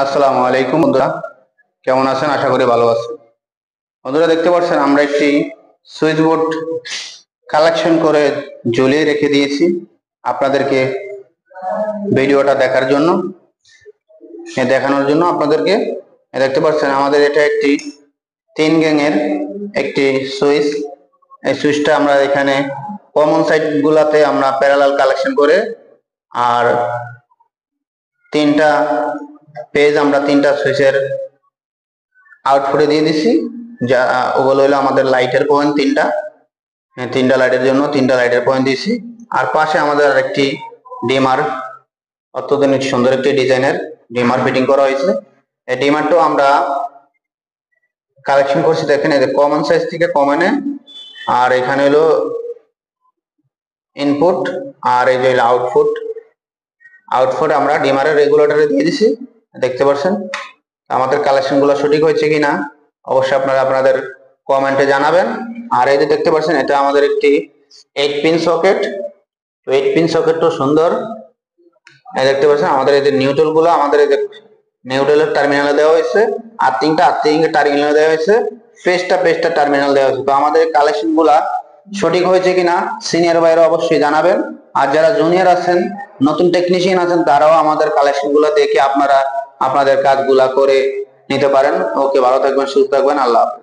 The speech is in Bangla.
আসসালামু আলাইকুম বন্ধুরা, কেমন আছেন? আশা করি ভালো আছেন। বন্ধুরা, দেখতে পাচ্ছেন আমরা একটি সুইচ বোর্ড কালেকশন করে ঝুলিয়ে রেখে দিয়েছি আপনাদেরকে ভিডিওটা দেখার জন্য, দেখানোর জন্য আপনাদেরকে। দেখতে পাচ্ছেন আমাদের এটা একটি 3 গ্যাংয়ের একটি সুইচ। এই সুইচটা আমরা এখানে কমন সাইড গুলাতে আমরা প্যারালাল কালেকশন করে, আর তিনটা পেজ আমরা তিনটা সুইচের আউটপুটে দিয়ে দিছি। যা ওগুলো হলো আমাদের লাইটের পয়েন্ট তিনটা লাইটের জন্য তিনটা লাইটের পয়েন্ট দিয়েছি। আর পাশে আমাদের আরেকটি ডিমার, অত্যাধুনিক সুন্দর একটি ডিজাইনের ডিমার ফিটিং করা হয়েছে। এই ডিমারটাও আমরা কালেকশন করছি, দেখেন এই যে কমন সাইজ থেকে কমনে, আর এখানে হলো ইনপুট, আর এই যে আউটপুট আমরা ডিমারের রেগুলেটরে দিয়ে দিছি। দেখতে পাচ্ছেন আমাদের কালেকশন গুলো সঠিক হয়েছে কিনা অবশ্যই আপনারা আপনাদের কমেন্টে জানাবেন। আর এই যে দেখতে পাচ্ছেন এটা আমাদের একটি 8 পিন সকেট। তো 8 পিন সকেটটা সুন্দর। এই দেখতে পাচ্ছেন আমাদের এই যে নিউট্রাল গুলো আমাদের এই যে নিউট্রালের টার্মিনালে দেওয়া হয়েছে, আর্থিংটা টার্মিনালে দেওয়া হয়েছে, পেজটা টার্মিনাল দেওয়া হয়েছে। তো আমাদের কালেকশন গুলা সঠিক হয়েছে কিনা সিনিয়র ভাইরা অবশ্যই জানাবেন। আর যারা জুনিয়র আছেন, নতুন টেকনিশিয়ান আছেন, তারাও আমাদের কালেকশন গুলো দেখে আপনারা আপনাদের কাজগুলা করে নিতে পারেন। ওকে, ভালো থাকবেন, সুস্থ থাকবেন, আল্লাহ হাফেজ।